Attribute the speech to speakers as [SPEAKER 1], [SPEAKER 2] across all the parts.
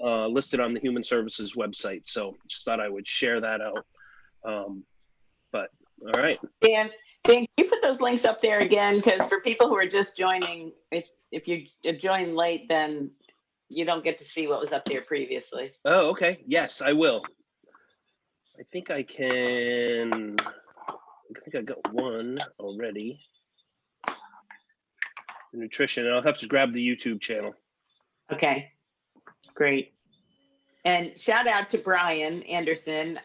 [SPEAKER 1] listed on the Human Services website. So just thought I would share that out. But all right.
[SPEAKER 2] Dan, can you put those links up there again? Because for people who are just joining, if you join late, then you don't get to see what was up there previously.
[SPEAKER 1] Oh, okay. Yes, I will. I think I can. I think I got one already. Nutrition, and I'll have to grab the YouTube channel.
[SPEAKER 2] Okay, great. And shout out to Brian Anderson,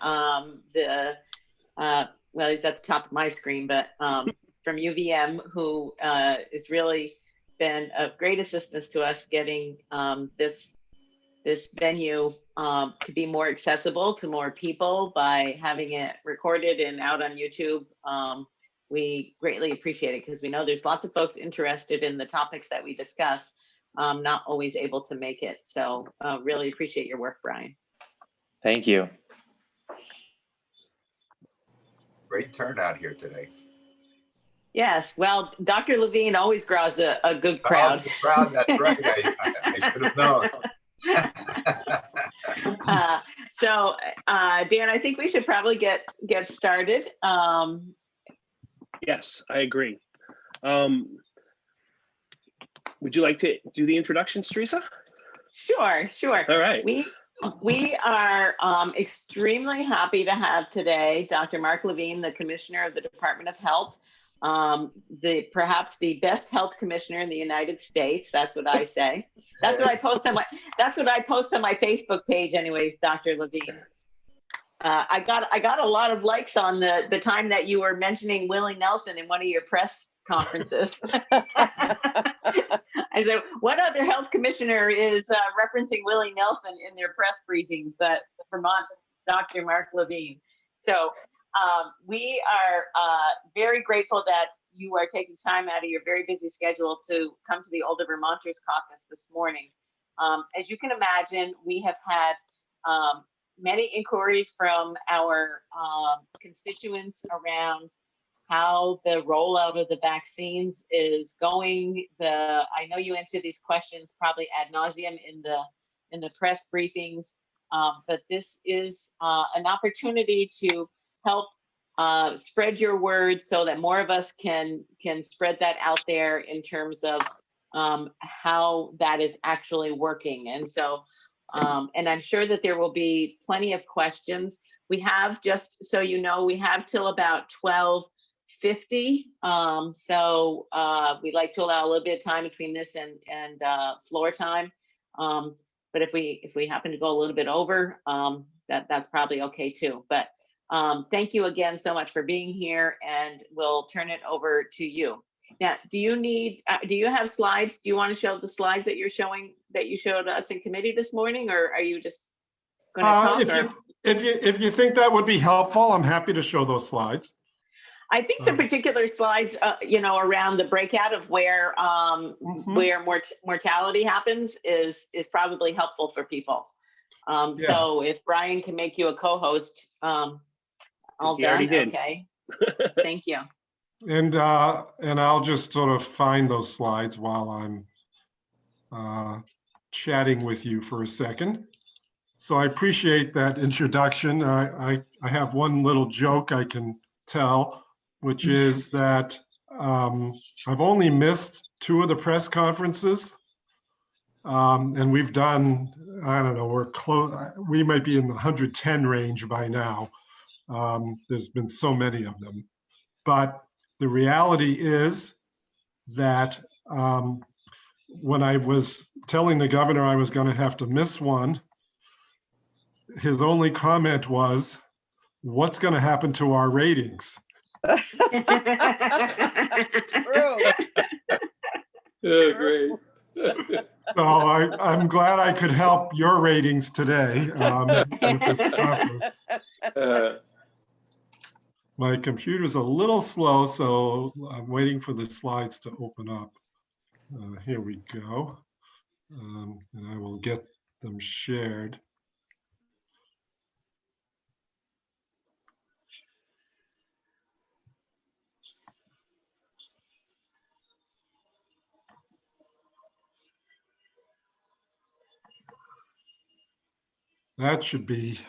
[SPEAKER 2] well, he's at the top of my screen, but from UVM, who has really been of great assistance to us getting this venue to be more accessible to more people by having it recorded and out on YouTube. We greatly appreciate it because we know there's lots of folks interested in the topics that we discuss, not always able to make it. So really appreciate your work, Brian.
[SPEAKER 3] Thank you.
[SPEAKER 4] Great turnout here today.
[SPEAKER 2] Yes, well, Dr. Levine always draws a good crowd.
[SPEAKER 4] Oh, crowd, that's right. I should have known.
[SPEAKER 2] So, Dan, I think we should probably get started.
[SPEAKER 1] Yes, I agree. Would you like to do the introductions, Teresa?
[SPEAKER 2] Sure. All right. We are extremely happy to have today Dr. Mark Levine, the Commissioner of the Department of Health, perhaps the best health commissioner in the United States. That's what I say. That's what I post on my Facebook page, anyways, Dr. Levine. I got a lot of likes on the time that you were mentioning Willie Nelson in one of your press conferences. I said, what other health commissioner is referencing Willie Nelson in their press briefings but Vermont's Dr. Mark Levine? So we are very grateful that you are taking time out of your very busy schedule to come to the Older Vermonters Caucus this morning. As you can imagine, we have had many inquiries from our constituents around how the rollout of the vaccines is going. I know you answer these questions probably ad nauseum in the press briefings, but this is an opportunity to help spread your word so that more of us can spread that out there in terms of how that is actually working. And so, and I'm sure that there will be plenty of questions. We have, just so you know, we have till about 12:50. So we'd like to allow a little bit of time between this and floor time. But if we happen to go a little bit over, that's probably okay too. But thank you again so much for being here, and we'll turn it over to you. Now, do you have slides? Do you want to show the slides that you showed us in committee this morning, or are you just going to talk?
[SPEAKER 5] If you think that would be helpful, I'm happy to show those slides.
[SPEAKER 2] I think the particular slides, around the breakout of where mortality happens is probably helpful for people. Yeah. So if Brian can make you a co-host, all done. Okay. Thank you.
[SPEAKER 5] And I'll just sort of find those slides while I'm chatting with you for a second. So I appreciate that introduction. I have one little joke I can tell, which is that I've only missed 2 of the press conferences. And we've done, I don't know, we're close, we might be in the 110 range by now. There's been so many of them. But the reality is that when I was telling the governor I was going to have to miss one, his only comment was, "What's going to happen to our ratings?"
[SPEAKER 6] True.
[SPEAKER 7] Oh, great.
[SPEAKER 5] So I'm glad I could help your ratings today at this conference. My computer's a little slow, so I'm waiting for the slides to open up. Here we go. And I will get them shared. That should be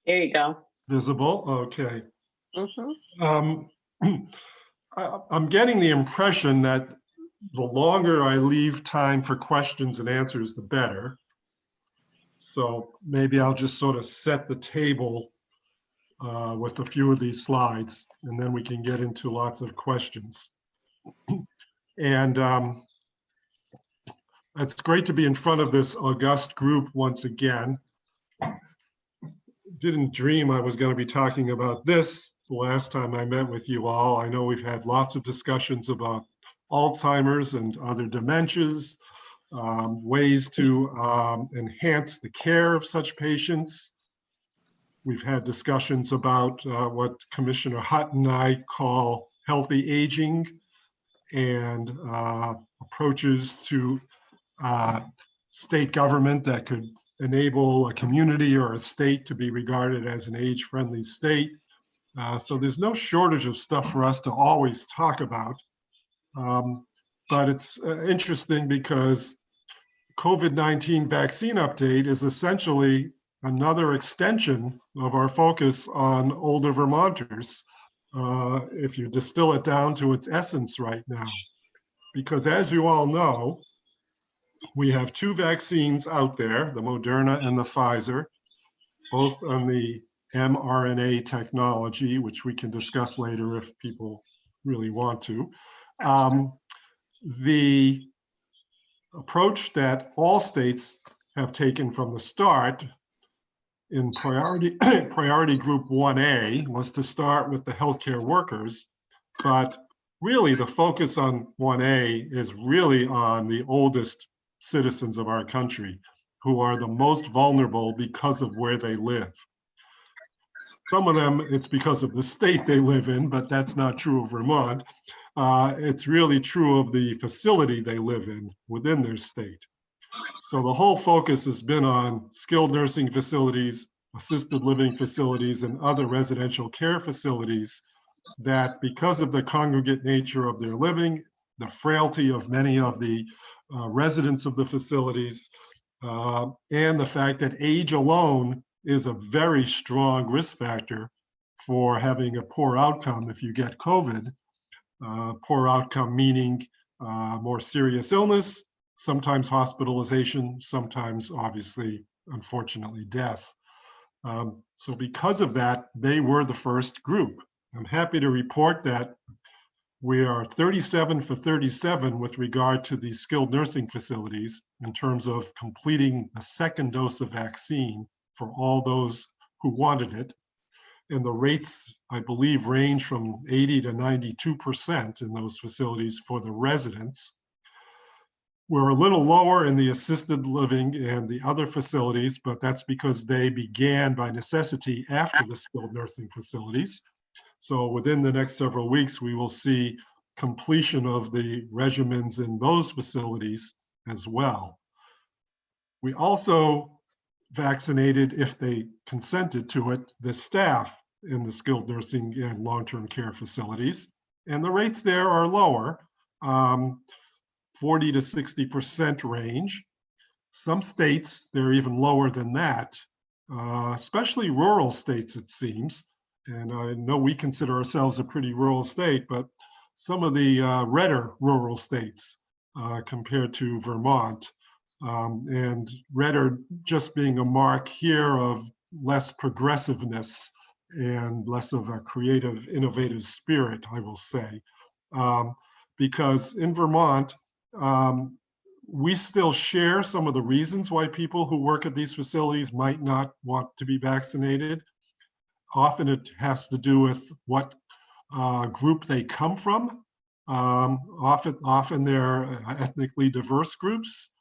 [SPEAKER 2] There you go.
[SPEAKER 5] visible. Okay.
[SPEAKER 2] Mhm.
[SPEAKER 5] I'm getting the impression that the longer I leave time for questions and answers, the better. So maybe I'll just sort of set the table with a few of these slides, and then we can get into lots of questions. And it's great to be in front of this august group once again. Didn't dream I was going to be talking about this the last time I met with you all. I know we've had lots of discussions about Alzheimer's and other dementias, ways to enhance the care of such patients. We've had discussions about what Commissioner Hutt and I call healthy aging and approaches to state government that could enable a community or a state to be regarded as an age-friendly state. So there's no shortage of stuff for us to always talk about. But it's interesting because COVID-19 vaccine update is essentially another extension of our focus on older Vermonters, if you distill it down to its essence right now. Because as you all know, we have two vaccines out there, the Moderna and the Pfizer, both on the mRNA technology, which we can discuss later if people really want to. The approach that all states have taken from the start in priority group 1A was to start with the healthcare workers, but really the focus on 1A is really on the oldest citizens of our country, who are the most vulnerable because of where they live. Some of them, it's because of the state they live in, but that's not true of Vermont. It's really true of the facility they live in within their state. So the whole focus has been on skilled nursing facilities, assisted living facilities, and other residential care facilities that, because of the congregate nature of their living, the frailty of many of the residents of the facilities, and the fact that age alone is a very strong risk factor for having a poor outcome if you get COVID. Poor outcome meaning more serious illness, sometimes hospitalization, sometimes obviously, unfortunately, death. So because of that, they were the first group. I'm happy to report that we are 37 for 37 with regard to the skilled nursing facilities in terms of completing the second dose of vaccine for all those who wanted it. And the rates, I believe, range from 80 to 92% in those facilities for the residents. We're a little lower in the assisted living and the other facilities, but that's because they began by necessity after the skilled nursing facilities. So within the next several weeks, we will see completion of the regimens in those facilities as well. We also vaccinated, if they consented to it, the staff in the skilled nursing and long-term care facilities. And the rates there are lower, 40 to 60% range. Some states, they're even lower than that, especially rural states, it seems. And I know we consider ourselves a pretty rural state, but some of the redder rural states compared to Vermont, and redder just being a mark here of less progressiveness and less of a creative, innovative spirit, I will say. Because in Vermont, we still share some of the reasons why people who work at these facilities might not want to be vaccinated. Often it has to do with what group they come from. Often they're ethnically diverse groups,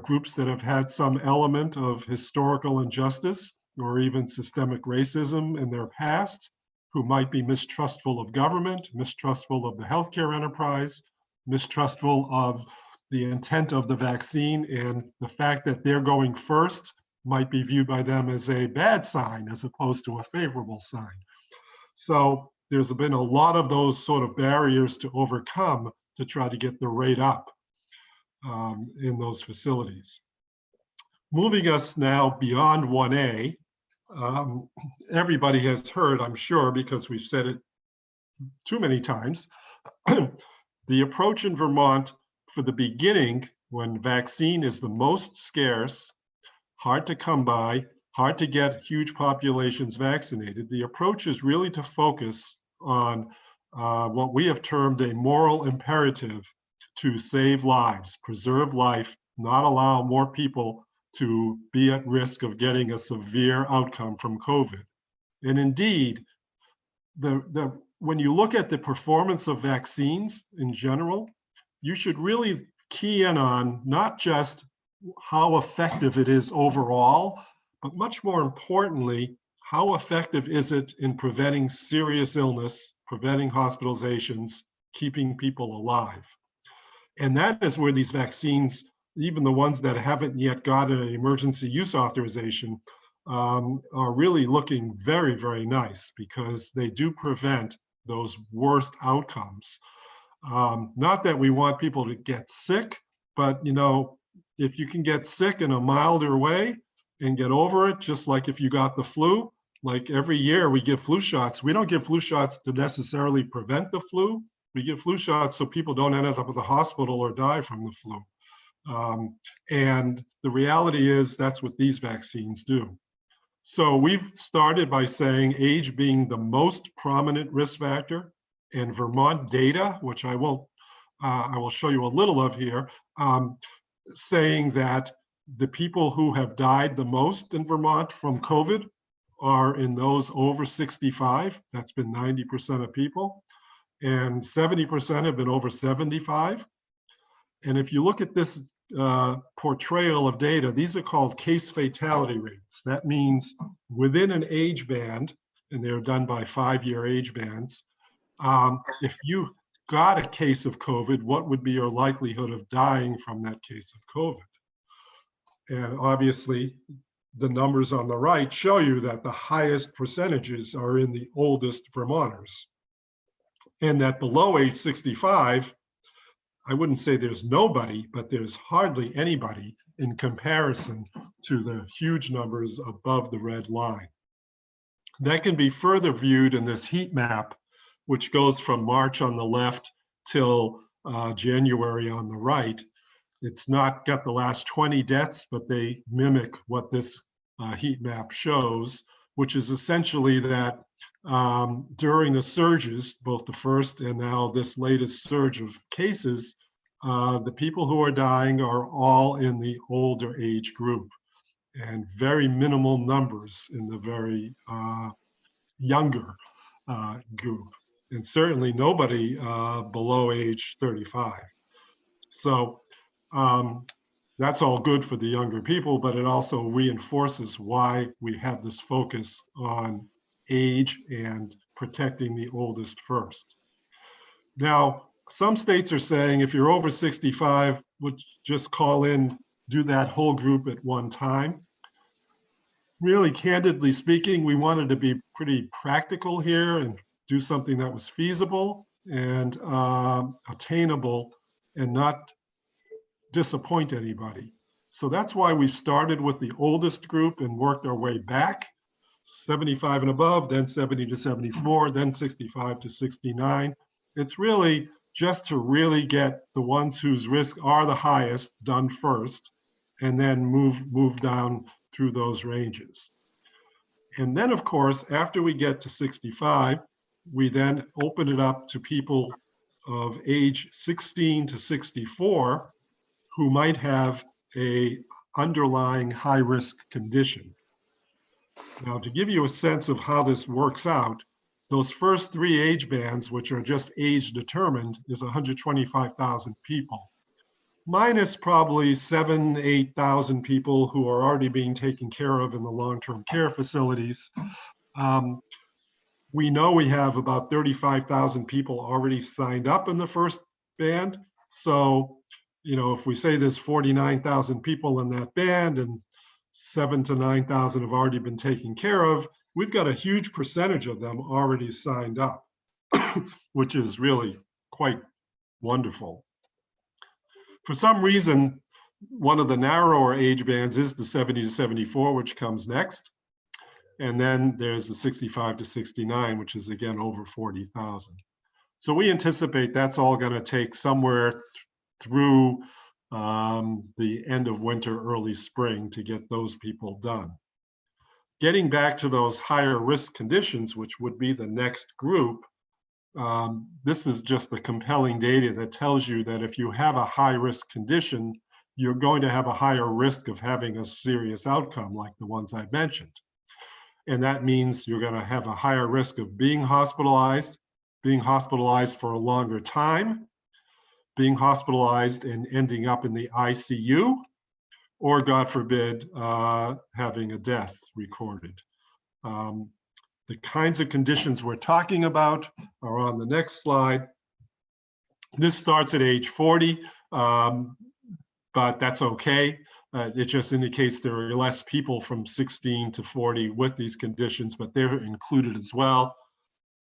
[SPEAKER 5] groups that have had some element of historical injustice or even systemic racism in their past, who might be mistrustful of government, mistrustful of the healthcare enterprise, mistrustful of the intent of the vaccine, and the fact that they're going first might be viewed by them as a bad sign as opposed to a favorable sign. So there's been a lot of those sort of barriers to overcome to try to get the rate up in those facilities. moving us now beyond 1A, everybody has heard, I'm sure, because we've said it too many times, the approach in Vermont for the beginning, when vaccine is the most scarce, hard to come by, hard to get huge populations vaccinated, the approach is really to focus on what we have termed a moral imperative to save lives, preserve life, not allow more people to be at risk of getting a severe outcome from COVID. And indeed, when you look at the performance of vaccines in general, you should really key in on not just how effective it is overall, but much more importantly, how effective is it in preventing serious illness, preventing hospitalizations, keeping people alive. And that is where these vaccines, even the ones that haven't yet gotten an emergency use authorization, are really looking very, very nice because they do prevent those worst outcomes. Not that we want people to get sick, but if you can get sick in a milder way and get over it, just like if you got the flu, like every year we give flu shots. We don't give flu shots to necessarily prevent the flu. We give flu shots so people don't end up at the hospital or die from the flu. And the reality is that's what these vaccines do. So we've started by saying age being the most prominent risk factor, and Vermont data, which I will show you a little of here, saying that the people who have died the most in Vermont from COVID are in those over 65. That's been 90% of people, and 70% have been over 75. And if you look at this portrayal of data, these are called case fatality rates. That means within an age band, and they're done by 5-year age bands, if you got a case of COVID, what would be your likelihood of dying from that case of COVID? And obviously, the numbers on the right show you that the highest percentages are in the oldest Vermonters. And that below age 65, I wouldn't say there's nobody, but there's hardly anybody in comparison to the huge numbers above the red line. That can be further viewed in this heat map, which goes from March on the left till January on the right. It's not got the last 20 deaths, but they mimic what this heat map shows, which is essentially that during the surges, both the first and now this latest surge of cases, the people who are dying are all in the older age group, and very minimal numbers in the very younger group, and certainly nobody below age 35. So that's all good for the younger people, but it also reinforces why we have this focus on age and protecting the oldest first. Now, some states are saying if you're over 65, would just call in, do that whole group at one time. Really, candidly speaking, we wanted to be pretty practical here and do something that was feasible and attainable and not disappoint anybody. So that's why we started with the oldest group and worked our way back, 75 and above, then 70 to 74, then 65 to 69. It's really just to really get the ones whose risk are the highest done first, and then move down through those ranges. And then, of course, after we get to 65, we then open it up to people of age 16 to 64 who might have a underlying high-risk condition. Now, to give you a sense of how this works out, those first 3 age bands, which are just age determined, is 125,000 people, minus probably 7,000 to 8,000 people who are already being taken care of in the long-term care facilities. We know we have about 35,000 people already signed up in the first band. So, if we say there's 49,000 people in that band and 7,000 to 9,000 have already been taken care of, we've got a huge percentage of them already signed up, which is really quite wonderful. For some reason, One of the narrower age bands is the 70 to 74, which comes next. And then there's the 65 to 69, which is again over 40,000. So we anticipate that's all going to take somewhere through the end of winter, early spring to get those people done. Getting back to those higher risk conditions, which would be the next group, this is just the compelling data that tells you that if you have a high risk condition, you're going to have a higher risk of having a serious outcome like the ones I mentioned. And that means you're going to have a higher risk of being hospitalized for a longer time, being hospitalized and ending up in the ICU, or God forbid, having a death recorded. The kinds of conditions we're talking about are on the next slide. This starts at age 40, but that's okay. It just indicates there are less people from 16 to 40 with these conditions, but they're included as well.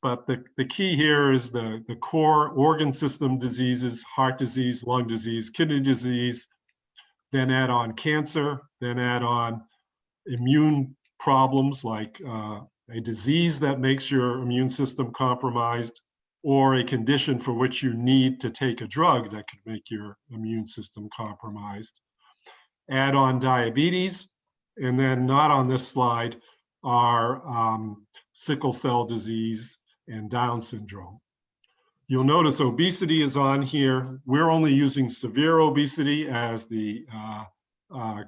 [SPEAKER 5] But the key here is the core organ system diseases: heart disease, lung disease, kidney disease, then add on cancer, then add on immune problems like a disease that makes your immune system compromised, or a condition for which you need to take a drug that could make your immune system compromised. Add on diabetes, and then not on this slide are sickle cell disease and Down syndrome. You'll notice obesity is on here. We're only using severe obesity as the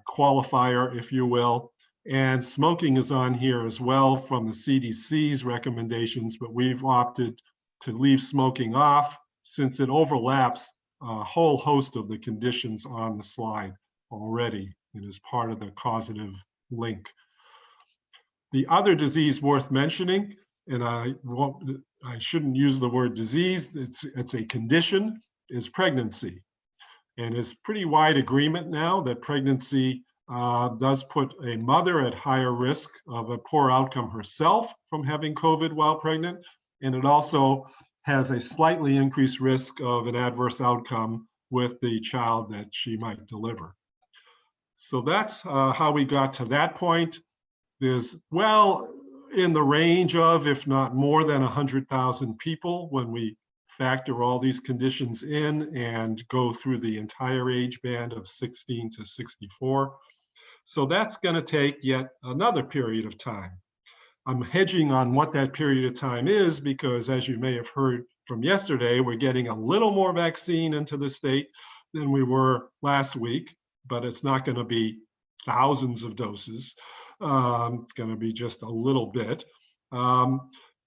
[SPEAKER 5] qualifier, if you will. And smoking is on here as well from the CDC's recommendations, but we've opted to leave smoking off since it overlaps a whole host of the conditions on the slide already and is part of the causative link. The other disease worth mentioning, and I shouldn't use the word disease, it's a condition, is pregnancy. And it's pretty wide agreement now that pregnancy does put a mother at higher risk of a poor outcome herself from having COVID while pregnant. And it also has a slightly increased risk of an adverse outcome with the child that she might deliver. So that's how we got to that point. There's, well, in the range of, if not more than 100,000 people when we factor all these conditions in and go through the entire age band of 16 to 64. So that's going to take yet another period of time. I'm hedging on what that period of time is because, as you may have heard from yesterday, we're getting a little more vaccine into the state than we were last week, but it's not going to be thousands of doses. It's going to be just a little bit.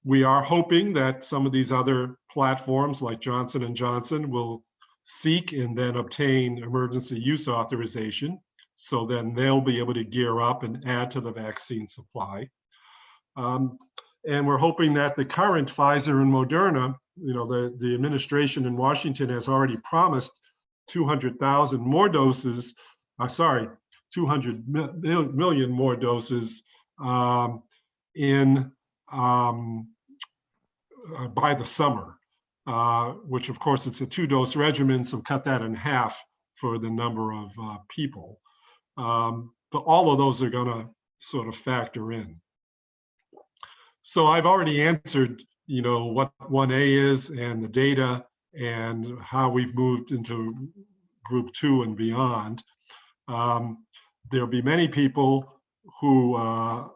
[SPEAKER 5] We are hoping that some of these other platforms like Johnson & Johnson will seek and then obtain emergency use authorization. So then they'll be able to gear up and add to the vaccine supply. And we're hoping that the current Pfizer and Moderna, the administration in Washington has already promised 200,000 more doses, 200 million more doses by the summer, which of course it's a 2-dose regimen, so cut that in half for the number of people. But all of those are going to sort of factor in. So I've already answered, what 1A is and the data and how we've moved into group 2 and beyond. There'll be many people who are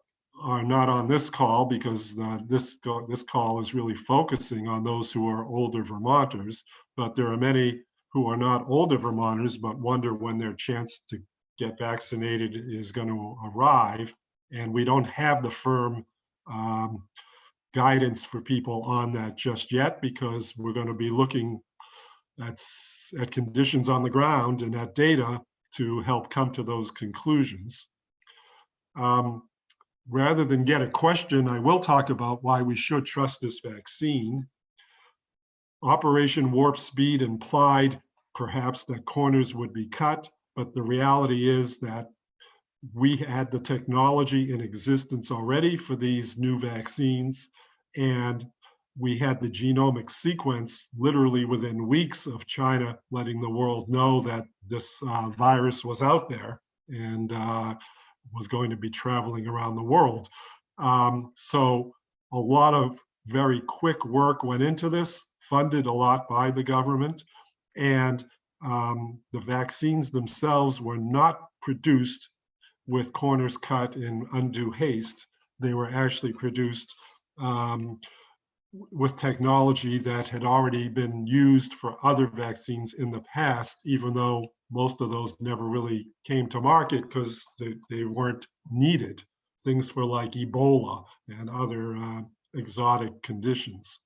[SPEAKER 5] not on this call because this call is really focusing on those who are older Vermonters, but there are many who are not older Vermonters but wonder when their chance to get vaccinated is going to arrive, and we don't have the firm guidance for people on that just yet because we're going to be looking at conditions on the ground and at data to help come to those conclusions. Rather than get a question, I will talk about why we should trust this vaccine. Operation Warp Speed implied perhaps that corners would be cut, but the reality is that we had the technology in existence already for these new vaccines, and we had the genomic sequence literally within weeks of China letting the world know that this virus was out there and was going to be traveling around the world. So a lot of very quick work went into this, funded a lot by the government, and the vaccines themselves were not produced with corners cut in undue haste. They were actually produced with technology that had already been used for other vaccines in the past, even though most of those never really came to market because they weren't needed. Things for like Ebola and other exotic conditions.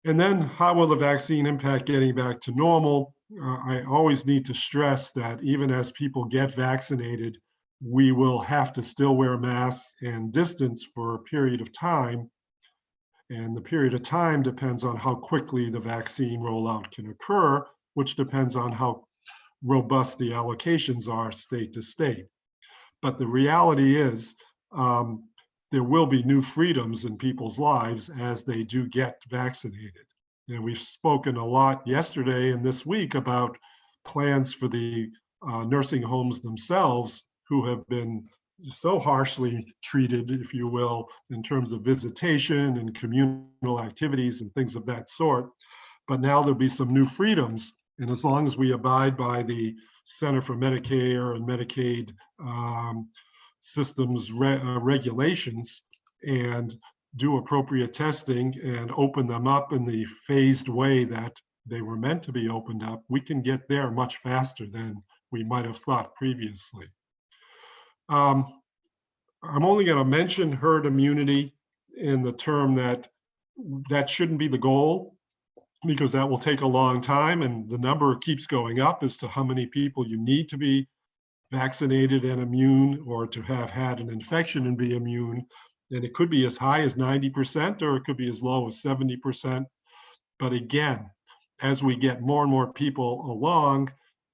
[SPEAKER 5] And then how will the vaccine impact getting back to normal? I always need to stress that even as people get vaccinated, we will have to still wear masks and distance for a period of time. And the period of time depends on how quickly the vaccine rollout can occur, which depends on how robust the allocations are state to state. But the reality is there will be new freedoms in people's lives as they do get vaccinated. And we've spoken a lot yesterday and this week about plans for the nursing homes themselves who have been so harshly treated, if you will, in terms of visitation and communal activities and things of that sort. But now there'll be some new freedoms. And as long as we abide by the Center for Medicare and Medicaid systems regulations and do appropriate testing and open them up in the phased way that they were meant to be opened up, we can get there much faster than we might have thought previously. I'm only going to mention herd immunity in the term that shouldn't be the goal, because that will take a long time and the number keeps going up as to how many people you need to be vaccinated and immune or to have had an infection and be immune. And it could be as high as 90% or it could be as low as 70%. But again, as we get more and more people along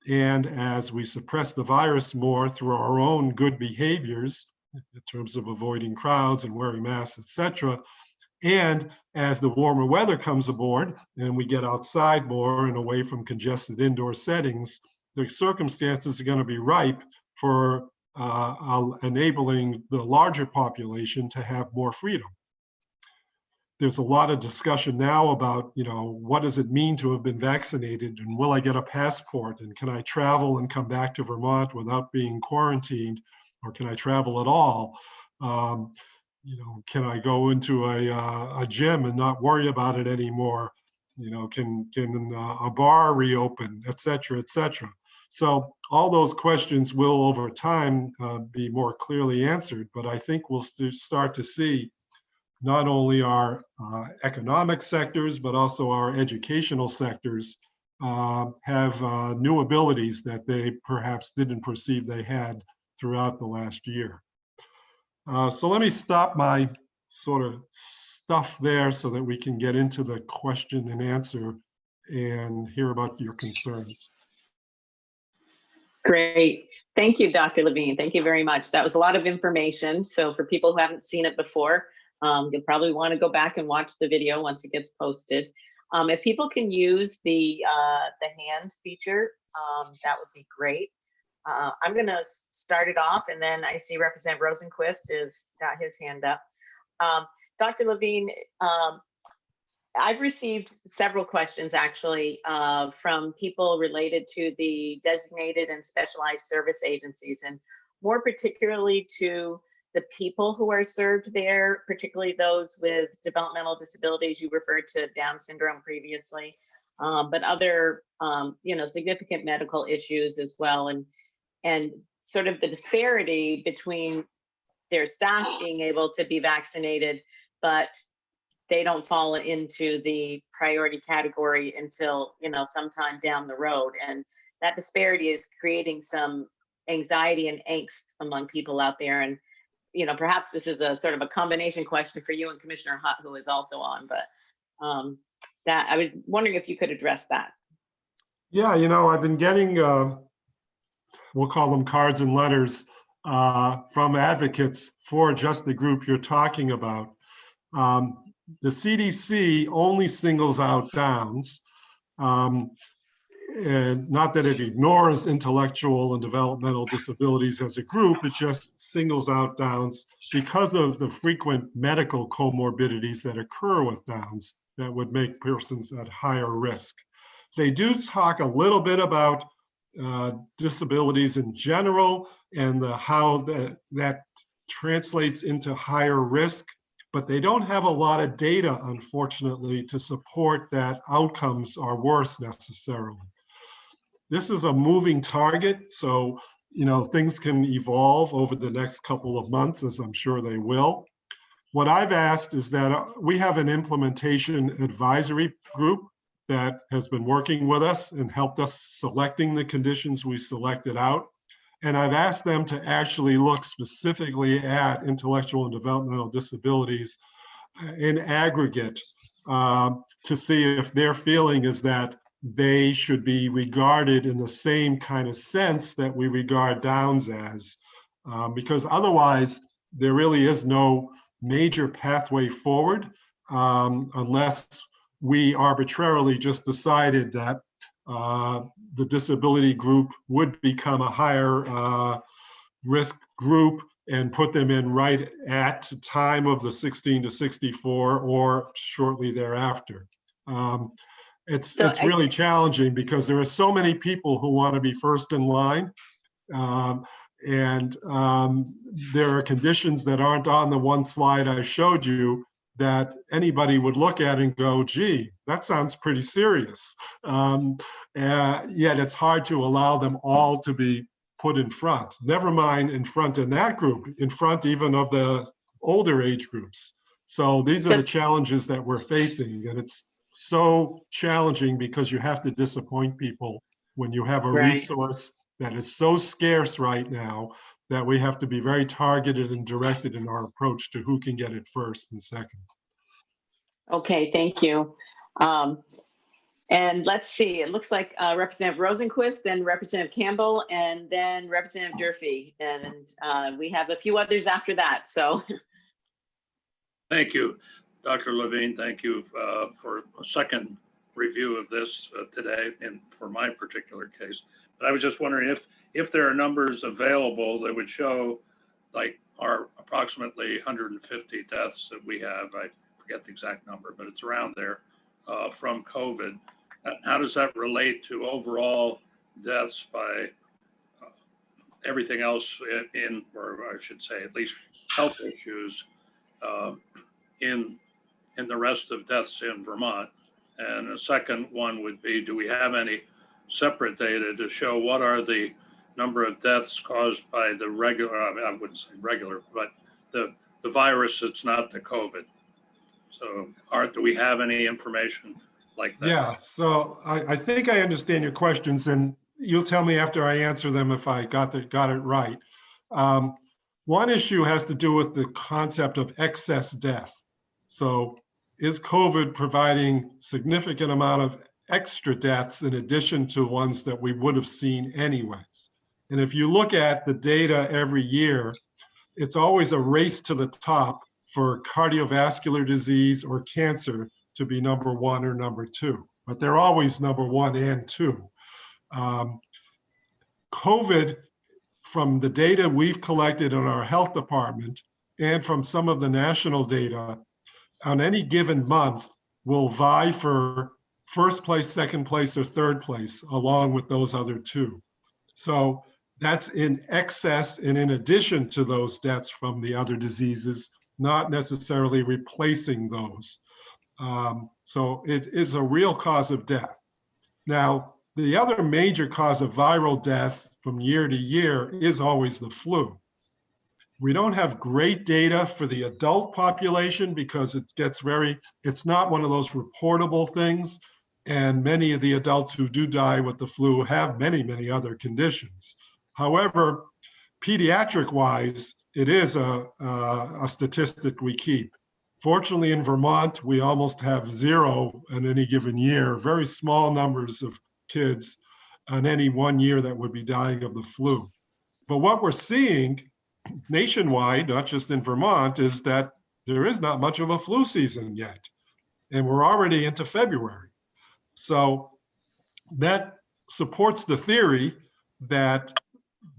[SPEAKER 5] and as we suppress the virus more through our own good behaviors in terms of avoiding crowds and wearing masks, etc., and as the warmer weather comes aboard and we get outside more and away from congested indoor settings, the circumstances are going to be ripe for enabling the larger population to have more freedom. There's a lot of discussion now about, what does it mean to have been vaccinated and will I get a passport and can I travel and come back to Vermont without being quarantined or can I travel at all? Can I go into a gym and not worry about it anymore? Can a bar reopen, et cetera, et cetera. So all those questions will over time be more clearly answered, but I think we'll start to see not only our economic sectors, but also our educational sectors have new abilities that they perhaps didn't perceive they had throughout the last year. So let me stop my sort of stuff there so that we can get into the question and answer and hear about your concerns.
[SPEAKER 2] Great. Thank you, Dr. Levine. Thank you very much. That was a lot of information. So for people who haven't seen it before, you'll probably want to go back and watch the video once it gets posted. If people can use the hand feature, that would be great. I'm going to start it off, and then I see Representative Rosenquist has got his hand up. Dr. Levine, I've received several questions actually from people related to the designated and specialized service agencies, and more particularly to the people who are served there, particularly those with developmental disabilities. You referred to Down syndrome previously, but other significant medical issues as well, and sort of the disparity between their staff being able to be vaccinated, but they don't fall into the priority category until, sometime down the road. And that disparity is creating some anxiety and angst among people out there. And, perhaps this is a sort of a combination question for you and Commissioner Hutt, who is also on, but that I was wondering if you could address that.
[SPEAKER 5] Yeah, I've been getting, we'll call them cards and letters from advocates for just the group you're talking about. the CDC only singles out Downs. And not that it ignores intellectual and developmental disabilities as a group, it just singles out Downs because of the frequent medical comorbidities that occur with Downs that would make persons at higher risk. They do talk a little bit about disabilities in general and how that translates into higher risk, but they don't have a lot of data, unfortunately, to support that outcomes are worse necessarily. This is a moving target, so things can evolve over the next couple of months, as I'm sure they will. What I've asked is that we have an implementation advisory group that has been working with us and helped us selecting the conditions we selected out. And I've asked them to actually look specifically at intellectual and developmental disabilities in aggregate to see if their feeling is that they should be regarded in the same kind of sense that we regard Downs as, because otherwise there really is no major pathway forward unless we arbitrarily just decided that the disability group would become a higher risk group and put them in right at the time of the 16 to 64 or shortly thereafter. It's really challenging because there are so many people who want to be first in line. And there are conditions that aren't on the one slide I showed you that anybody would look at and go, gee, that sounds pretty serious. Yet it's hard to allow them all to be put in front. Never mind in front in that group, in front even of the older age groups. So these are the challenges that we're facing. And it's so challenging because you have to disappoint people when you have a resource that is so scarce right now that we have to be very targeted and directed in our approach to who can get it first and second.
[SPEAKER 2] Okay, thank you. And let's see, it looks like Representative Rosenquist, then Representative Campbell, and then Representative Durfee. And we have a few others after that, so.
[SPEAKER 3] Thank you, Dr. Levine. Thank you for a second review of this today and for my particular case. But I was just wondering if there are numbers available that would show like our approximately 150 deaths that we have. I forget the exact number, but it's around there from COVID. How does that relate to overall deaths by everything else or I should say, at least health issues in the rest of deaths in Vermont? And a second one would be, do we have any separate data to show what are the number of deaths caused by the regular, I wouldn't say regular, but the virus that's not the COVID? So Art, do we have any information like that?
[SPEAKER 5] Yeah, so I think I understand your questions, and you'll tell me after I answer them if I got it right. One issue has to do with the concept of excess death. So is COVID providing significant amount of extra deaths in addition to ones that we would have seen anyways? And if you look at the data every year, it's always a race to the top for cardiovascular disease or cancer to be number one or number two, but they're always number one and two. COVID, from the data we've collected in our health department and from some of the national data, on any given month will vie for first place, second place, or third place, along with those other two. So that's in excess and in addition to those deaths from the other diseases, not necessarily replacing those. So it is a real cause of death. Now, the other major cause of viral death from year to year is always the flu. We don't have great data for the adult population because it's not one of those reportable things. And many of the adults who do die with the flu have many, many other conditions. However, pediatric-wise, it is a statistic we keep. Fortunately, in Vermont, we almost have zero in any given year, very small numbers of kids on any one year that would be dying of the flu. But what we're seeing nationwide, not just in Vermont, is that there is not much of a flu season yet. And we're already into February. So that supports the theory that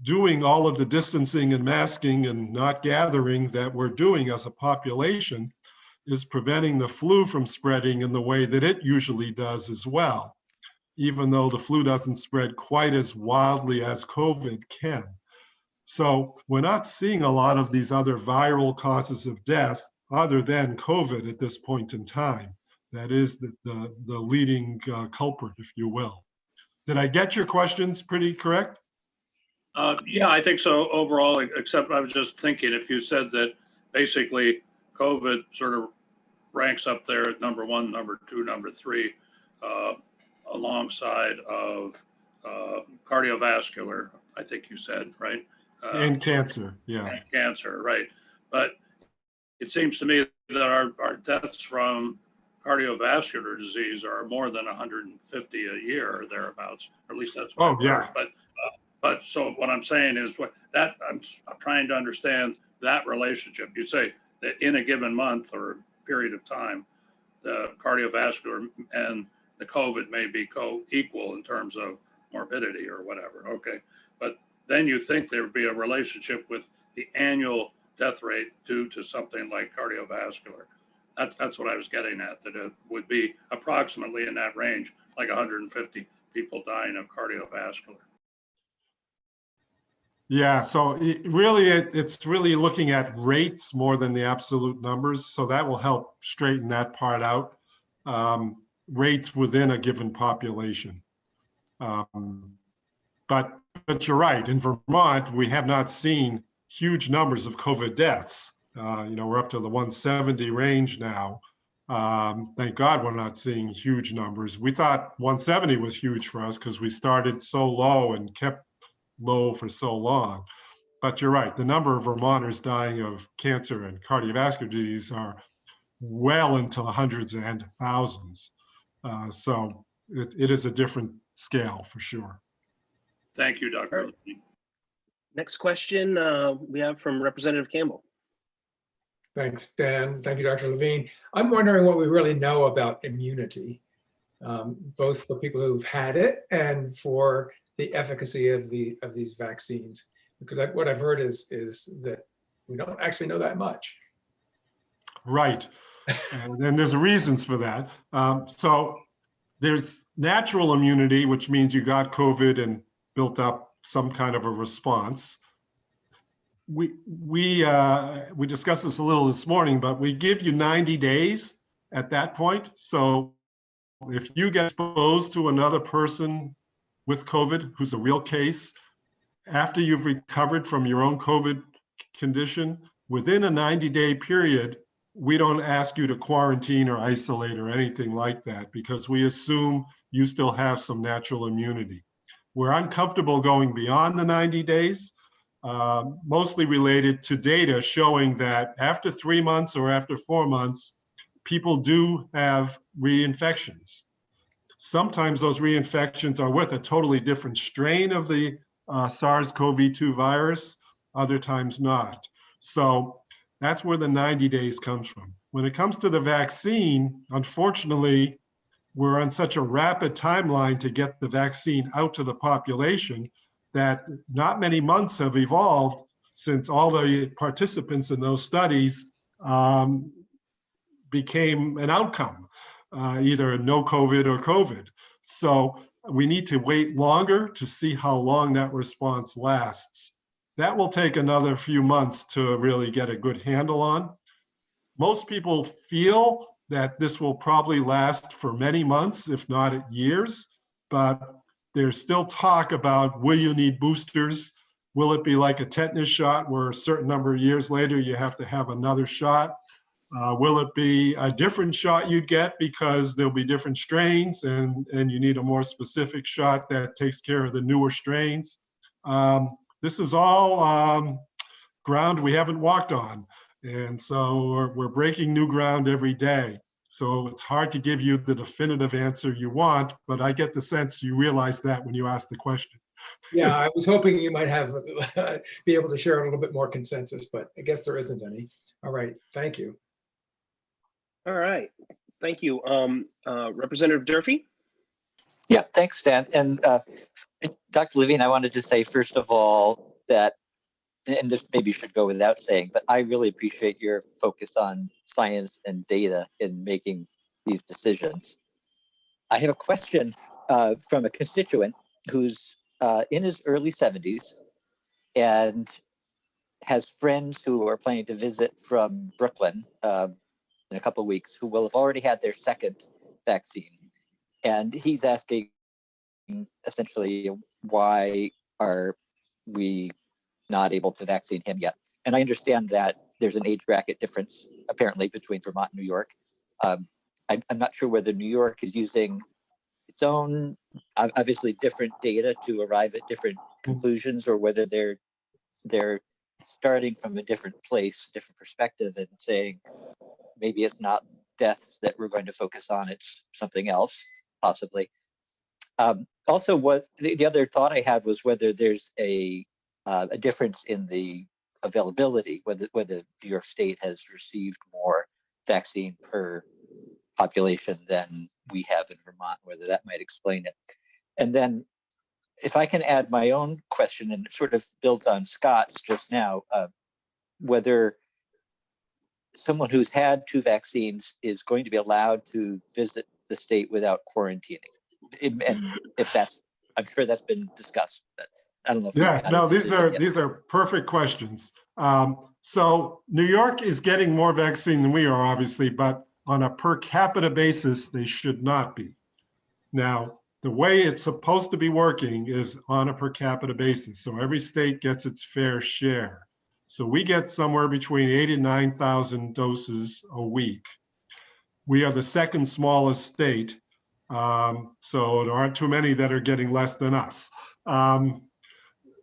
[SPEAKER 5] doing all of the distancing and masking and not gathering that we're doing as a population is preventing the flu from spreading in the way that it usually does as well, even though the flu doesn't spread quite as wildly as COVID can. So we're not seeing a lot of these other viral causes of death other than COVID at this point in time. That is the leading culprit, if you will. Did I get your questions pretty correct?
[SPEAKER 3] Yeah, I think so overall, except I was just thinking, if you said that basically COVID sort of ranks up there at number one, number two, number three, alongside of cardiovascular, I think you said, right?
[SPEAKER 5] And cancer, yeah.
[SPEAKER 3] And cancer, right. But it seems to me that our deaths from cardiovascular disease are more than 150 a year or thereabouts, or at least that's what I've heard. But so what I'm saying is I'm trying to understand that relationship. You say that in a given month or period of time, the cardiovascular and the COVID may be co-equal in terms of morbidity or whatever. Okay. But then you think there would be a relationship with the annual death rate due to something like cardiovascular. That's what I was getting at, that it would be approximately in that range, like 150 people dying of cardiovascular.
[SPEAKER 5] Yeah, so it's really looking at rates more than the absolute numbers. So that will help straighten that part out. Rates within a given population. But you're right, in Vermont, we have not seen huge numbers of COVID deaths. We're up to the 170 range now. Thank God we're not seeing huge numbers. We thought 170 was huge for us because we started so low and kept low for so long. But you're right, the number of Vermonters dying of cancer and cardiovascular disease are well into the hundreds and thousands. So it is a different scale for sure.
[SPEAKER 3] Thank you, Dr. Levine.
[SPEAKER 1] Next question we have from Representative Campbell.
[SPEAKER 6] Thanks, Dan. Thank you, Dr. Levine. I'm wondering what we really know about immunity, both for people who've had it and for the efficacy of these vaccines. Because what I've heard is that we don't actually know that much.
[SPEAKER 5] Right, and there's reasons for that. So there's natural immunity, which means you got COVID and built up some kind of a response. We discussed this a little this morning, but we give you 90 days at that point. So if you get exposed to another person with COVID, who's a real case, after you've recovered from your own COVID condition, within a 90-day period, we don't ask you to quarantine or isolate or anything like that because we assume you still have some natural immunity. We're uncomfortable going beyond the 90 days, mostly related to data showing that after 3 months or after 4 months, people do have reinfections. Sometimes those reinfections are with a totally different strain of the SARS-CoV-2 virus, other times not. So that's where the 90 days comes from. When it comes to the vaccine, unfortunately, we're on such a rapid timeline to get the vaccine out to the population that not many months have evolved since all the participants in those studies became an outcome, either no COVID or COVID. So we need to wait longer to see how long that response lasts. That will take another few months to really get a good handle on. Most people feel that this will probably last for many months, if not years, but there's still talk about, will you need boosters? Will it be like a tetanus shot where a certain number of years later you have to have another shot? Will it be a different shot you get because there'll be different strains and you need a more specific shot that takes care of the newer strains? This is all ground we haven't walked on. And so we're breaking new ground every day. So it's hard to give you the definitive answer you want, but I get the sense you realize that when you ask the question.
[SPEAKER 6] Yeah, I was hoping you might have be able to share a little bit more consensus, but I guess there isn't any. All right, thank you.
[SPEAKER 1] All right, thank you. Representative Durfee?
[SPEAKER 7] Yeah, thanks, Stan. And Dr. Levine, I wanted to say, first of all, that, and this maybe should go without saying, but I really appreciate your focus on science and data in making these decisions. I have a question from a constituent who's in his early 70s and has friends who are planning to visit from Brooklyn in a couple of weeks who will have already had their second vaccine. And he's asking essentially, why are we not able to vaccinate him yet? And I understand that there's an age bracket difference apparently between Vermont and New York. I'm not sure whether New York is using its own, obviously different data to arrive at different conclusions, or whether they're starting from a different place, different perspective, and saying maybe it's not deaths that we're going to focus on, it's something else, possibly. Also, what the other thought I had was whether there's a difference in the availability, whether New York State has received more vaccine per population than we have in Vermont, whether that might explain it. And then if I can add my own question, and it sort of builds on Scott's just now, whether someone who's had 2 vaccines is going to be allowed to visit the state without quarantining. And if that's, I'm sure that's been discussed, but I don't know if
[SPEAKER 5] Yeah, no, these are perfect questions. So New York is getting more vaccine than we are, obviously, but on a per capita basis, they should not be. Now, the way it's supposed to be working is on a per capita basis. So every state gets its fair share. So we get somewhere between 8,000 and 9,000 doses a week. We are the second smallest state. So there aren't too many that are getting less than us.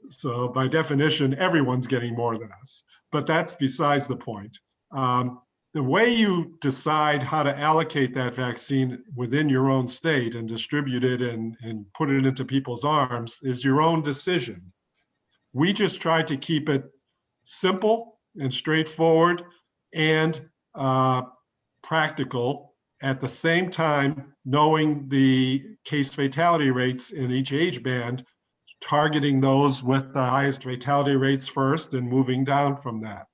[SPEAKER 5] So by definition, everyone's getting more than us, but that's besides the point. The way you decide how to allocate that vaccine within your own state and distribute it and put it into people's arms is your own decision. We just tried to keep it simple and straightforward and practical, at the same time knowing the case fatality rates in each age band, targeting those with the highest fatality rates first and moving down from that.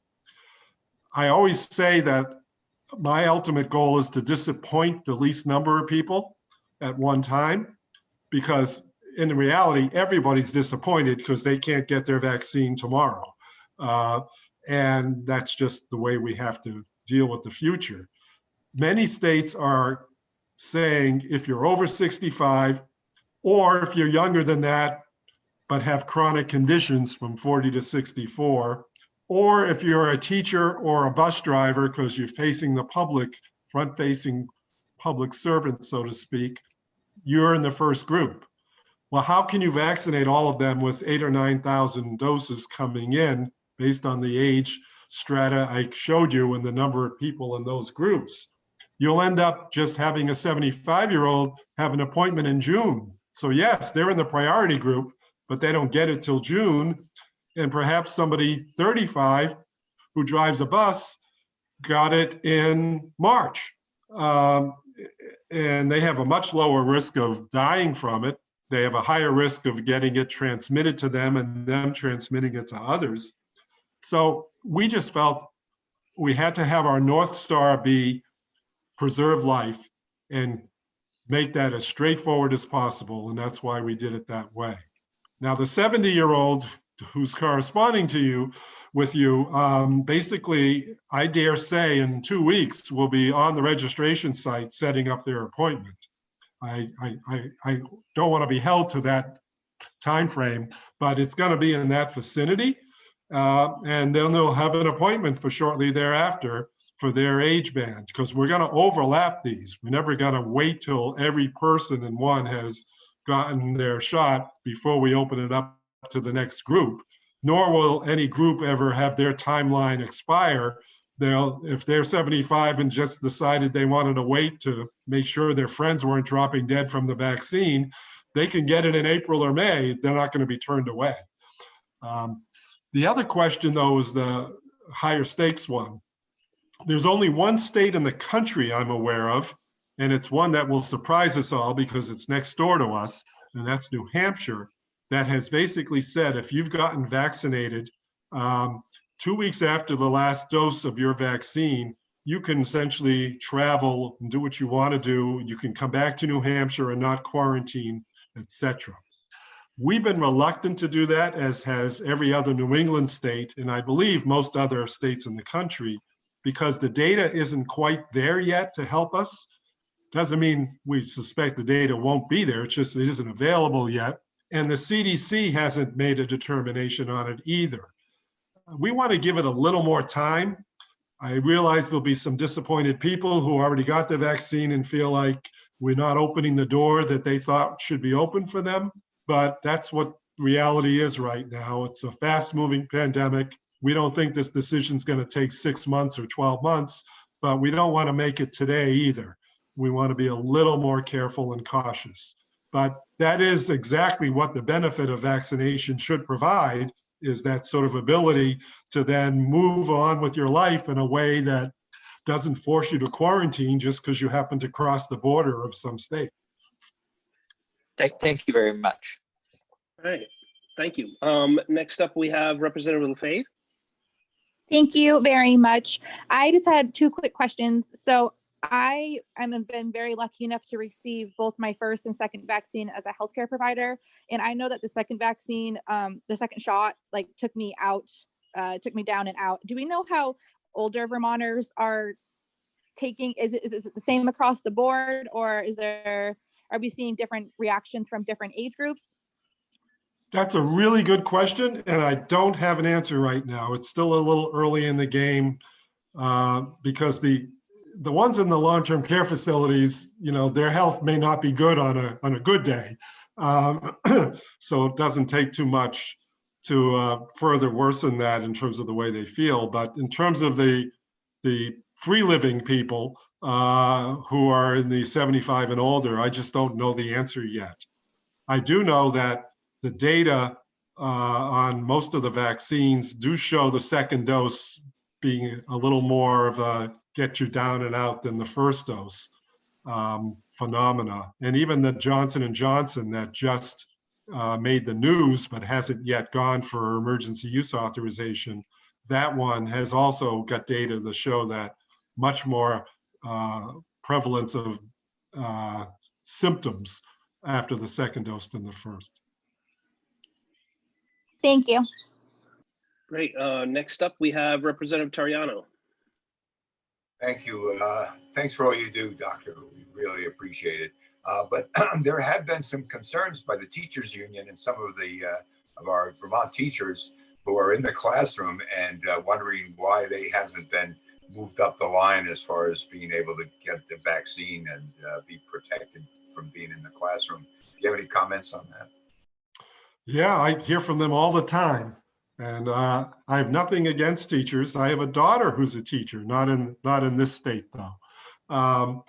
[SPEAKER 5] I always say that my ultimate goal is to disappoint the least number of people at one time, because in reality, everybody's disappointed because they can't get their vaccine tomorrow. And that's just the way we have to deal with the future. Many states are saying if you're over 65, or if you're younger than that, but have chronic conditions from 40 to 64, or if you're a teacher or a bus driver because you're facing the public, front-facing public servant, so to speak, you're in the first group. Well, how can you vaccinate all of them with 8,000 or 9,000 doses coming in based on the age strata I showed you and the number of people in those groups? You'll end up just having a 75-year-old have an appointment in June. So yes, they're in the priority group, but they don't get it till June. And perhaps somebody 35 who drives a bus got it in March. And they have a much lower risk of dying from it. They have a higher risk of getting it transmitted to them and them transmitting it to others. So we just felt we had to have our North Star be preserve life and make that as straightforward as possible. And that's why we did it that way. Now, the 70-year-old who's corresponding to you, basically, I dare say in 2 weeks will be on the registration site setting up their appointment. I don't want to be held to that time frame, but it's going to be in that vicinity. And then they'll have an appointment for shortly thereafter for their age band, because we're going to overlap these. We're never going to wait till every person in one has gotten their shot before we open it up to the next group, nor will any group ever have their timeline expire. If they're 75 and just decided they wanted to wait to make sure their friends weren't dropping dead from the vaccine, they can get it in April or May. They're not going to be turned away. The other question, though, is the higher stakes one. There's only one state in the country I'm aware of, and it's one that will surprise us all because it's next door to us, and that's New Hampshire, that has basically said if you've gotten vaccinated 2 weeks after the last dose of your vaccine, you can essentially travel and do what you want to do. You can come back to New Hampshire and not quarantine, etc. We've been reluctant to do that, as has every other New England state, and I believe most other states in the country, because the data isn't quite there yet to help us. Doesn't mean we suspect the data won't be there, it's just it isn't available yet. And the CDC hasn't made a determination on it either. We want to give it a little more time. I realize there'll be some disappointed people who already got the vaccine and feel like we're not opening the door that they thought should be open for them. But that's what reality is right now. It's a fast-moving pandemic. We don't think this decision is going to take 6 months or 12 months, but we don't want to make it today either. We want to be a little more careful and cautious. But that is exactly what the benefit of vaccination should provide, is that sort of ability to then move on with your life in a way that doesn't force you to quarantine just because you happen to cross the border of some state.
[SPEAKER 7] Thank you very much.
[SPEAKER 1] All right, thank you. Next up, we have Representative LaFave.
[SPEAKER 8] Thank you very much. I just had 2 quick questions. So I have been very lucky enough to receive both my first and second vaccine as a healthcare provider. And I know that the second vaccine, the second shot, like took me down and out. Do we know how older Vermonters are taking? Is it the same across the board, or are we seeing different reactions from different age groups?
[SPEAKER 5] That's a really good question, and I don't have an answer right now. It's still a little early in the game because the ones in the long-term care facilities, you know, their health may not be good on a good day. So it doesn't take too much to further worsen that in terms of the way they feel. But in terms of the free living people who are in the 75 and older, I just don't know the answer yet. I do know that the data on most of the vaccines do show the second dose being a little more of a get you down and out than the first dose phenomena. And even the Johnson & Johnson that just made the news but hasn't yet gone for emergency use authorization, that one has also got data to show that much more prevalence of symptoms after the second dose than the first.
[SPEAKER 8] Thank you.
[SPEAKER 1] Great. Next up, we have Representative Tariano.
[SPEAKER 4] Thank you. Thanks for all you do, Doctor. We really appreciate it. But there have been some concerns by the teachers union and some of our Vermont teachers who are in the classroom and wondering why they haven't been moved up the line as far as being able to get the vaccine and be protected from being in the classroom. Do you have any comments on that?
[SPEAKER 5] Yeah, I hear from them all the time. And I have nothing against teachers. I have a daughter who's a teacher, not in this state though.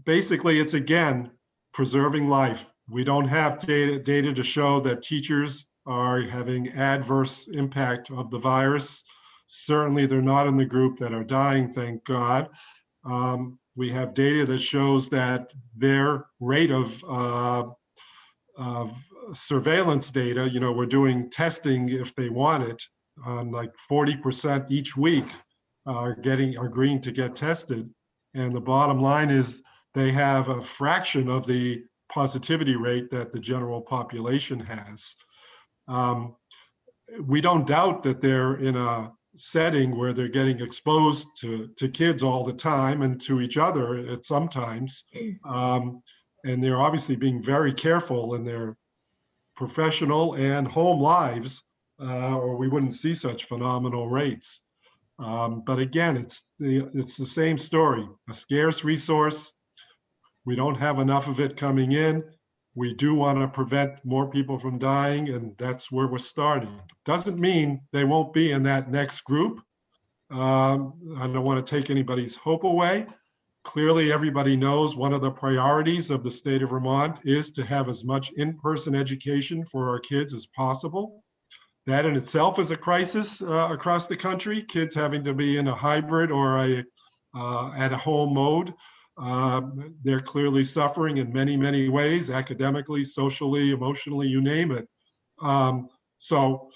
[SPEAKER 5] Basically, it's again, preserving life. We don't have data to show that teachers are having adverse impact of the virus. Certainly, they're not in the group that are dying, thank God. We have data that shows that their rate of surveillance data, you know, we're doing testing if they want it, like 40% each week are agreeing to get tested. And the bottom line is they have a fraction of the positivity rate that the general population has. We don't doubt that they're in a setting where they're getting exposed to kids all the time and to each other at sometimes. And they're obviously being very careful in their professional and home lives, or we wouldn't see such phenomenal rates. But again, it's the same story, a scarce resource. We don't have enough of it coming in. We do want to prevent more people from dying, and that's where we're starting. Doesn't mean they won't be in that next group. I don't want to take anybody's hope away. Clearly, everybody knows one of the priorities of the state of Vermont is to have as much in-person education for our kids as possible. That in itself is a crisis across the country, kids having to be in a hybrid or at a home mode. They're clearly suffering in many, many ways, academically, socially, emotionally, you name it. So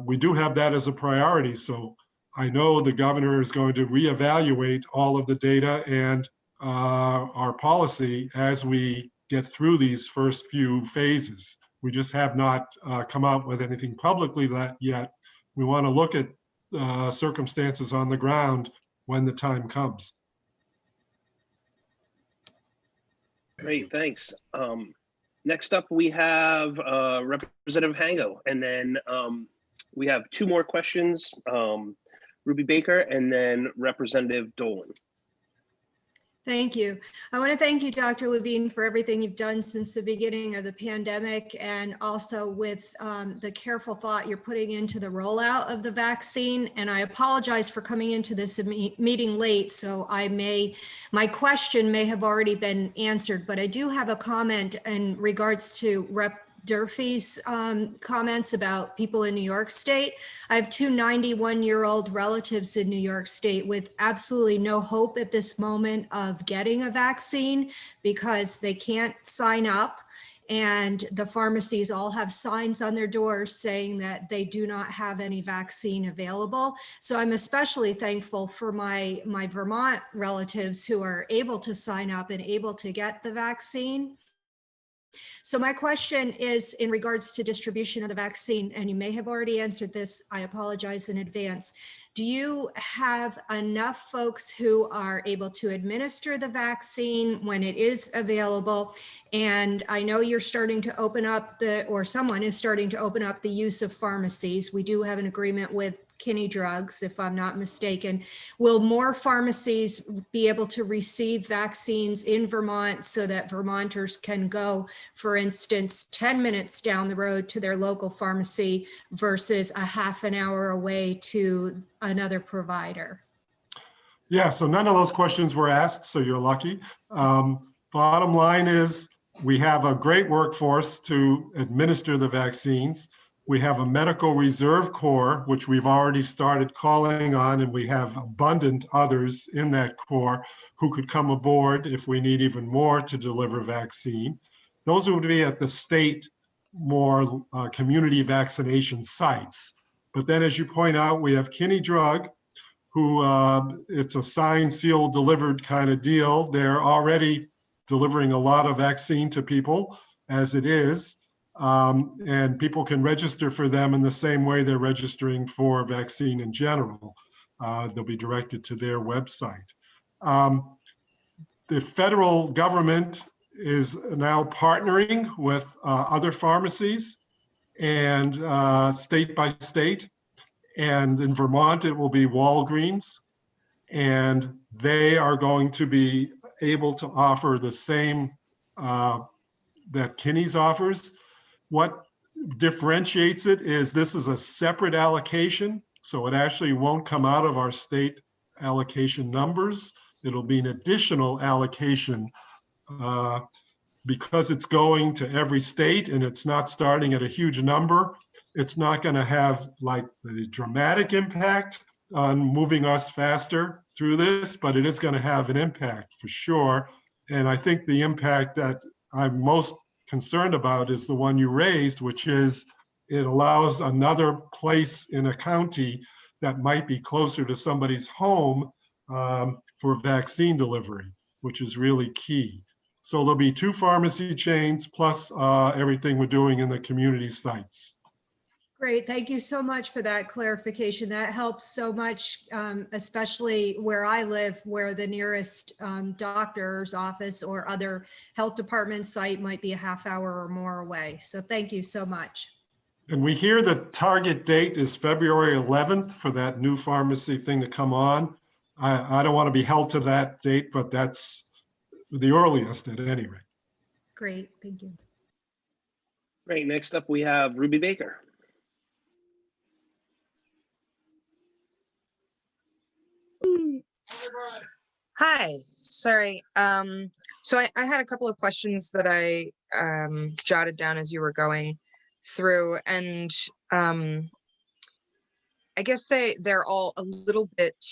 [SPEAKER 5] we do have that as a priority. So I know the governor is going to reevaluate all of the data and our policy as we get through these first few phases. We just have not come out with anything publicly yet. We want to look at circumstances on the ground when the time comes.
[SPEAKER 1] Great, thanks. Next up, we have Representative Hango, and then we have two more questions, Ruby Baker and then Representative Dolan.
[SPEAKER 9] Thank you. I want to thank you, Dr. Levine, for everything you've done since the beginning of the pandemic, and also with the careful thought you're putting into the rollout of the vaccine. And I apologize for coming into this meeting late, so my question may have already been answered, but I do have a comment in regards to Rep. Durfee's comments about people in New York State. I have two 91-year-old relatives in New York State with absolutely no hope at this moment of getting a vaccine because they can't sign up, and the pharmacies all have signs on their doors saying that they do not have any vaccine available. So I'm especially thankful for my Vermont relatives who are able to sign up and able to get the vaccine. So my question is in regards to distribution of the vaccine, and you may have already answered this, I apologize in advance. Do you have enough folks who are able to administer the vaccine when it is available? And I know you're starting to open up or someone is starting to open up the use of pharmacies. We do have an agreement with Kinney Drugs, if I'm not mistaken. Will more pharmacies be able to receive vaccines in Vermont so that Vermonters can go, for instance, 10 minutes down the road to their local pharmacy versus a half an hour away to another provider?
[SPEAKER 5] Yeah, so none of those questions were asked, so you're lucky. Bottom line is we have a great workforce to administer the vaccines. We have a medical reserve corps, which we've already started calling on, and we have abundant others in that corps who could come aboard if we need even more to deliver vaccine. Those would be at the state, more community vaccination sites. But then, as you point out, we have Kinney Drug, who it's a signed, sealed, delivered kind of deal. They're already delivering a lot of vaccine to people as it is. And people can register for them in the same way they're registering for vaccine in general. They'll be directed to their website. The federal government is now partnering with other pharmacies and state by state. And in Vermont, it will be Walgreens. And they are going to be able to offer the same that Kinney's offers. What differentiates it is this is a separate allocation, so it actually won't come out of our state allocation numbers. It'll be an additional allocation because it's going to every state and it's not starting at a huge number. It's not going to have like the dramatic impact on moving us faster through this, but it is going to have an impact for sure. And I think the impact that I'm most concerned about is the one you raised, which is it allows another place in a county that might be closer to somebody's home for vaccine delivery, which is really key. So there'll be 2 pharmacy chains plus everything we're doing in the community sites.
[SPEAKER 9] Great, thank you so much for that clarification. That helps so much, especially where I live, where the nearest doctor's office or other health department site might be a half hour or more away. So thank you so much.
[SPEAKER 5] And we hear the target date is February 11th for that new pharmacy thing to come on. I don't want to be held to that date, but that's the earliest at any rate.
[SPEAKER 9] Great, thank you.
[SPEAKER 1] Great, next up we have Ruby Baker.
[SPEAKER 10] Hi, sorry. So I had a couple of questions that I jotted down as you were going through, and I guess they're all a little bit,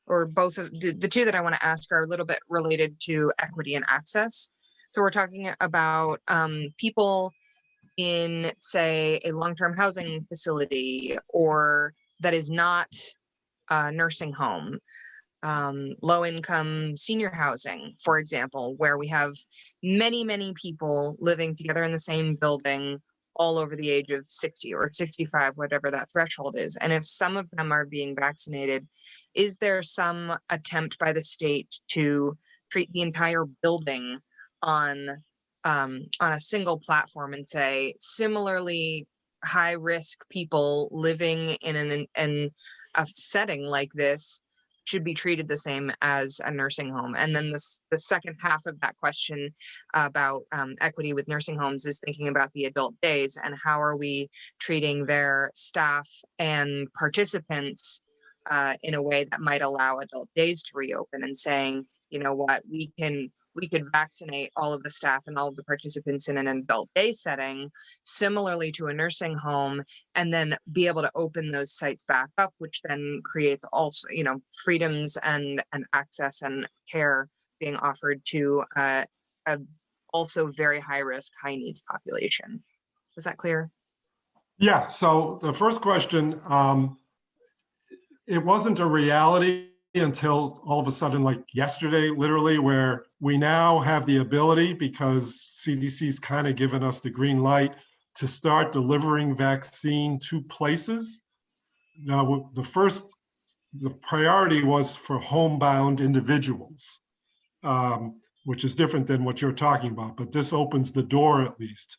[SPEAKER 10] or both of the two that I want to ask are a little bit related to equity and access. So we're talking about people in, say, a long-term housing facility, or that is not a nursing home, low-income senior housing, for example, where we have many people living together in the same building, all over the age of 60 or 65, whatever that threshold is. And if some of them are being vaccinated, is there some attempt by the state to treat the entire building on a single platform and say, similarly high risk people living in a setting like this should be treated the same as a nursing home? And then the second half of that question about equity with nursing homes is thinking about the adult days and how are we treating their staff and participants in a way that might allow adult days to reopen, and saying, you know what, we could vaccinate all of the staff and all of the participants in an adult day setting, similarly to a nursing home, and then be able to open those sites back up, which then creates also, you know, freedoms and access and care being offered to a also very high risk, high needs population. Was that clear?
[SPEAKER 5] Yeah, so the first question, it wasn't a reality until all of a sudden, like yesterday, literally, where we now have the ability, because CDC's kind of given us the green light, to start delivering vaccine to places. Now, the priority was for homebound individuals, which is different than what you're talking about, but this opens the door at least.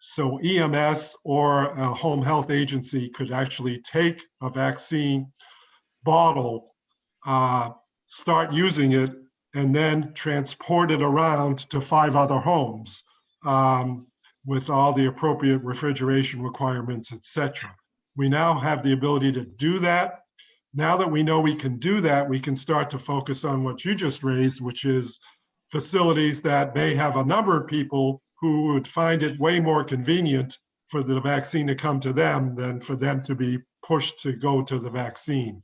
[SPEAKER 5] So EMS or a home health agency could actually take a vaccine bottle, start using it, and then transport it around to 5 other homes with all the appropriate refrigeration requirements, etc. We now have the ability to do that. Now that we know we can do that, we can start to focus on what you just raised, which is facilities that may have a number of people who would find it way more convenient for the vaccine to come to them than for them to be pushed to go to the vaccine.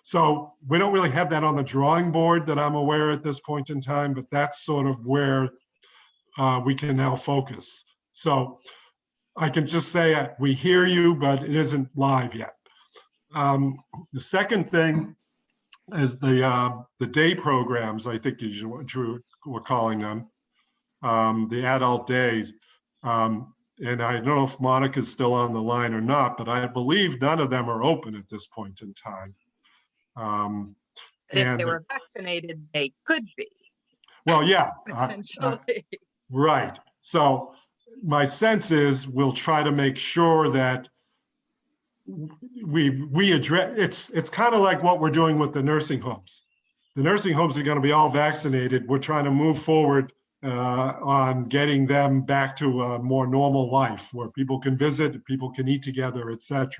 [SPEAKER 5] So we don't really have that on the drawing board that I'm aware at this point in time, but that's sort of where we can now focus. So I can just say we hear you, but it isn't live yet. The second thing is the day programs, I think is what you were calling them, the adult days. And I don't know if Monica's still on the line or not, but I believe none of them are open at this point in time.
[SPEAKER 10] If they were vaccinated, they could be.
[SPEAKER 5] Well, yeah.
[SPEAKER 10] Potentially.
[SPEAKER 5] Right. So my sense is we'll try to make sure that we address, it's kind of like what we're doing with the nursing homes. The nursing homes are going to be all vaccinated. We're trying to move forward on getting them back to a more normal life where people can visit, people can eat together, etc.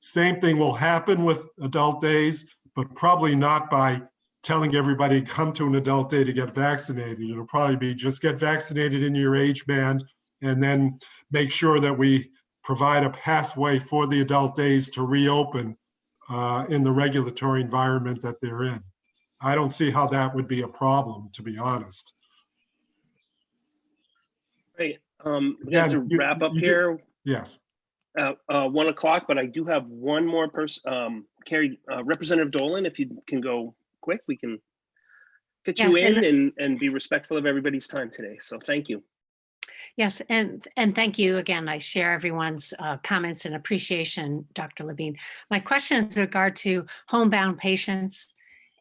[SPEAKER 5] Same thing will happen with adult days, but probably not by telling everybody come to an adult day to get vaccinated. It'll probably be just get vaccinated in your age band and then make sure that we provide a pathway for the adult days to reopen in the regulatory environment that they're in. I don't see how that would be a problem, to be honest.
[SPEAKER 1] Great. We have to wrap up here.
[SPEAKER 5] Yes.
[SPEAKER 1] 1 o'clock, but I do have one more person. Carrie, Representative Dolan, if you can go quick, we can fit you in and be respectful of everybody's time today. So thank you.
[SPEAKER 11] Yes, and thank you again. I share everyone's comments and appreciation, Dr. Levine. My question is with regard to homebound patients,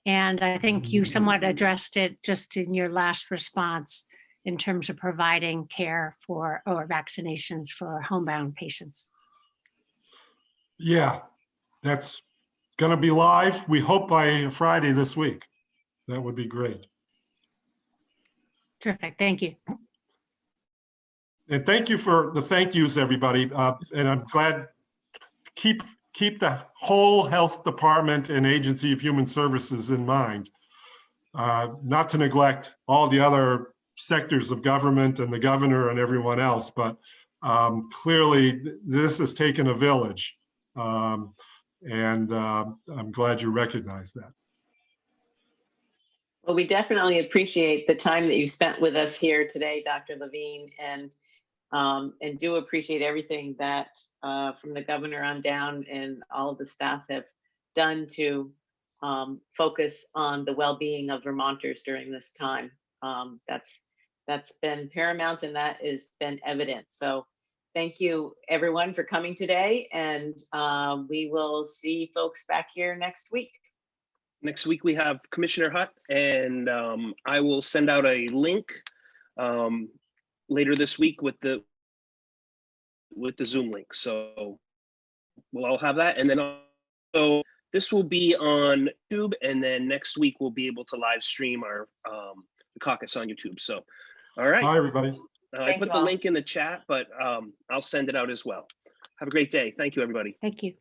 [SPEAKER 11] and I think you somewhat addressed it just in your last response in terms of providing care for or vaccinations for homebound patients.
[SPEAKER 5] Yeah, that's going to be live. We hope by Friday this week. That would be great.
[SPEAKER 11] Terrific. Thank you.
[SPEAKER 5] And thank you for the thank yous, everybody. And I'm glad keep the whole health department and Agency of Human Services in mind, not to neglect all the other sectors of government and the governor and everyone else, but Clearly, this has taken a village. And I'm glad you recognize that.
[SPEAKER 2] Well, we definitely appreciate the time that you spent with us here today, Dr. Levine, and do appreciate everything that from the governor on down and all of the staff have done to focus on the well-being of Vermonters during this time. That's been paramount, and that has been evident. So thank you everyone for coming today, and we will see folks back here next week.
[SPEAKER 1] Next week we have Commissioner Hutt, and I will send out a link later this week with the Zoom link. So we'll all have that, and then also this will be on YouTube, and then next week we'll be able to live stream our the caucus on YouTube. So, all right.
[SPEAKER 5] Hi, everybody.
[SPEAKER 1] I put the link in the chat, but I'll send it out as well. Have a great day. Thank you, everybody.
[SPEAKER 11] Thank you.